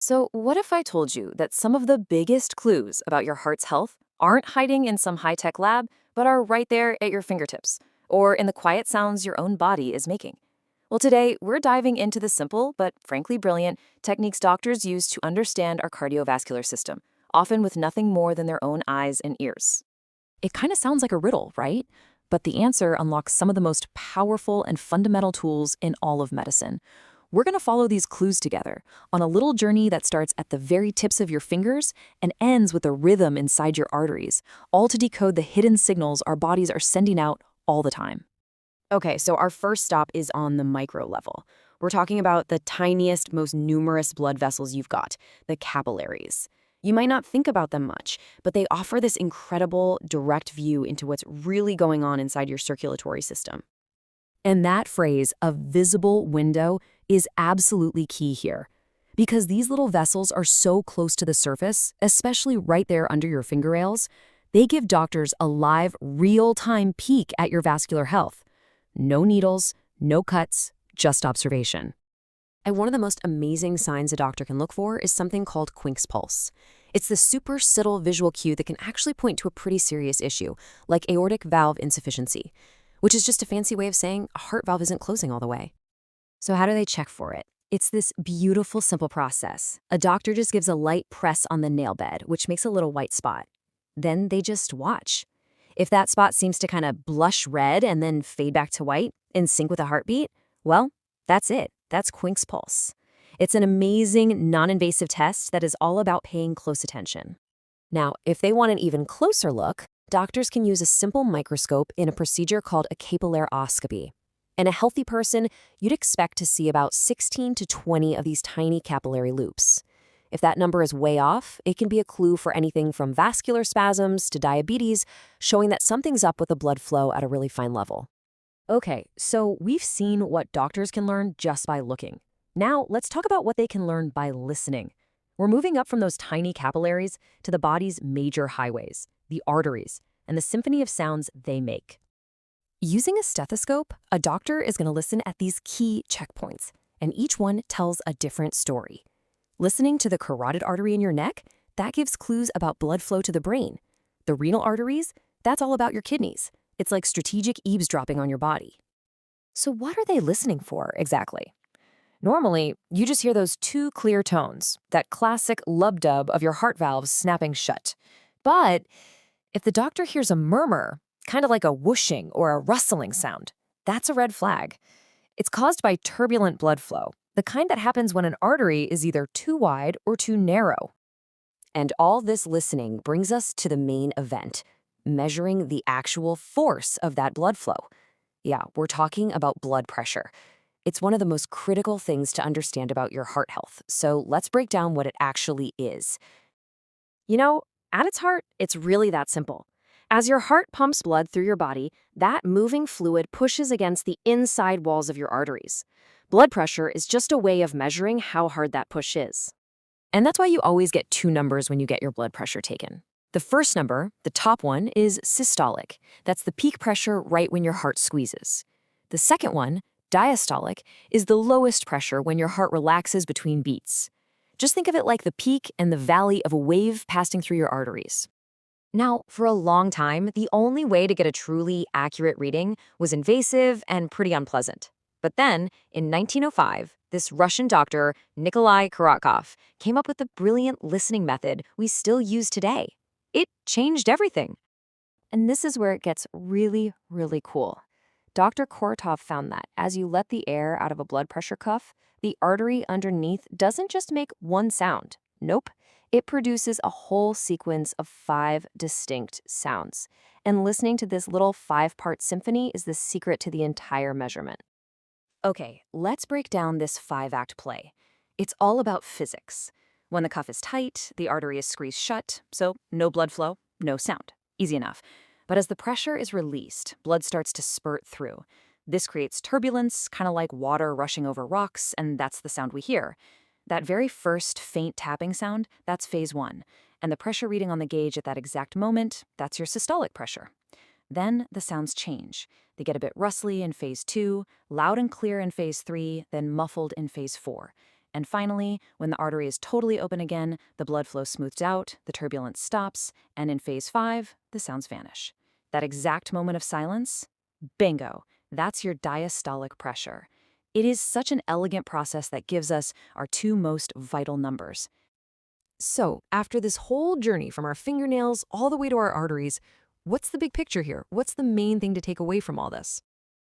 So, what if I told you that some of the biggest clues about your heart's health aren't hiding in some high tech lab, but are right there at your fingertips, or in the quiet sounds your own body is making? Well, today we're diving into the simple, but frankly brilliant, techniques doctors use to understand our cardiovascular system, often with nothing more than their own eyes and ears. It kind of sounds like a riddle, right? But the answer unlocks some of the most powerful and fundamental tools in all of medicine. We're going to follow these clues together on a little journey that starts at the very tips of your fingers and ends with a rhythm inside your arteries, all to decode the hidden signals our bodies are sending out all the time. Okay, so our first stop is on the micro level. We're talking about the tiniest, most numerous blood vessels you've got, the capillaries. You might not think about them much, but they offer this incredible, direct view into what's really going on inside your circulatory system. And that phrase, a visible window, is absolutely key here. Because these little vessels are so close to the surface, especially right there under your fingernails, they give doctors a live, real-time peek at your vascular health. No needles, no cuts, just observation. And one of the most amazing signs a doctor can look for is something called Quincke's pulse. It's the super subtle visual cue that can actually point to a pretty serious issue, like aortic valve insufficiency, which is just a fancy way of saying a heart valve isn't closing all the way. So how do they check for it? It's this beautiful, simple process. A doctor just gives a light press on the nail bed, which makes a little white spot. Then they just watch. If that spot seems to kind of blush red and then fade back to white in sync with a heartbeat, well, that's it. That's Quincke's pulse. It's an amazing, non-invasive test that is all about paying close attention. Now, if they want an even closer look, doctors can use a simple microscope in a procedure called a capillaroscopy. In a healthy person, you'd expect to see about 16 to 20 of these tiny capillary loops. If that number is way off, it can be a clue for anything from vascular spasms to diabetes, showing that something's up with the blood flow at a really fine level. Okay, so we've seen what doctors can learn just by looking. Now, let's talk about what they can learn by listening. We're moving up from those tiny capillaries to the body's major highways, the arteries, and the symphony of sounds they make. Using a stethoscope, a doctor is going to listen at these key checkpoints, and each one tells a different story. Listening to the carotid artery in your neck, that gives clues about blood flow to the brain. The renal arteries, that's all about your kidneys. It's like strategic eavesdropping on your body. So what are they listening for exactly? Normally, you just hear those two clear tones, that classic lub-dub of your heart valves snapping shut. But if the doctor hears a murmur, kind of like a whooshing or a rustling sound, that's a red flag. It's caused by turbulent blood flow, the kind that happens when an artery is either too wide or too narrow. And all this listening brings us to the main event, measuring the actual force of that blood flow. Yeah, we're talking about blood pressure. It's one of the most critical things to understand about your heart health, so let's break down what it actually is. You know, at its heart, it's really that simple. As your heart pumps blood through your body, that moving fluid pushes against the inside walls of your arteries. Blood pressure is just a way of measuring how hard that push is. And that's why you always get two numbers when you get your blood pressure taken. The first number, the top one, is systolic. That's the peak pressure right when your heart squeezes. The second one, diastolic, is the lowest pressure when your heart relaxes between beats. Just think of it like the peak and the valley of a wave passing through your arteries. Now, for a long time, the only way to get a truly accurate reading was invasive and pretty unpleasant. But then, in 1905, this Russian doctor, Nikolai Korotkov, came up with a brilliant listening method we still use today. It changed everything. And this is where it gets really, really cool. Dr. Korotkov found that as you let the air out of a blood pressure cuff, the artery underneath doesn't just make one sound. Nope. It produces a whole sequence of 5 distinct sounds. And listening to this little 5-part symphony is the secret to the entire measurement. Okay, let's break down this 5-act play. It's all about physics. When the cuff is tight, the artery is squeezed shut, so no blood flow, no sound. Easy enough. But as the pressure is released, blood starts to spurt through. This creates turbulence, kind of like water rushing over rocks, and that's the sound we hear. That very first faint tapping sound, that's phase 1. And the pressure reading on the gauge at that exact moment, that's your systolic pressure. Then the sounds change. They get a bit rustly in phase 2, loud and clear in phase 3, then muffled in phase 4. And finally, when the artery is totally open again, the blood flow smooths out, the turbulence stops, and in phase 5, the sounds vanish. That exact moment of silence? Bingo! That's your diastolic pressure. It is such an elegant process that gives us our two most vital numbers. So, after this whole journey from our fingernails all the way to our arteries, what's the big picture here? What's the main thing to take away from all this?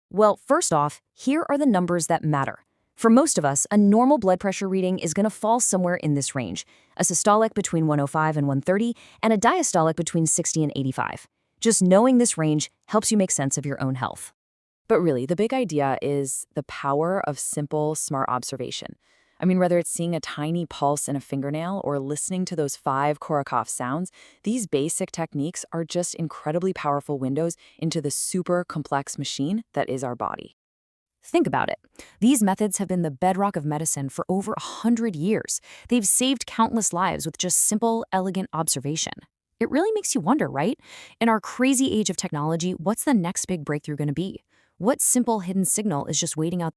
Well, first off, here are the numbers that matter. For most of us, a normal blood pressure reading is going to fall somewhere in this range, a systolic between 105 and 130, and a diastolic between 60 and 85. Just knowing this range helps you make sense of your own health. But really, the big idea is the power of simple, smart observation. I mean, whether it's seeing a tiny pulse in a fingernail or listening to those 5 Korokov sounds, these basic techniques are just incredibly powerful windows into the super complex machine that is our body. Think about it. These methods have been the bedrock of medicine for over 100 years. They've saved countless lives with just simple, elegant observation. It really makes you wonder, right? In our crazy age of technology, what's the next big breakthrough going to be? What simple hidden signal is just waiting out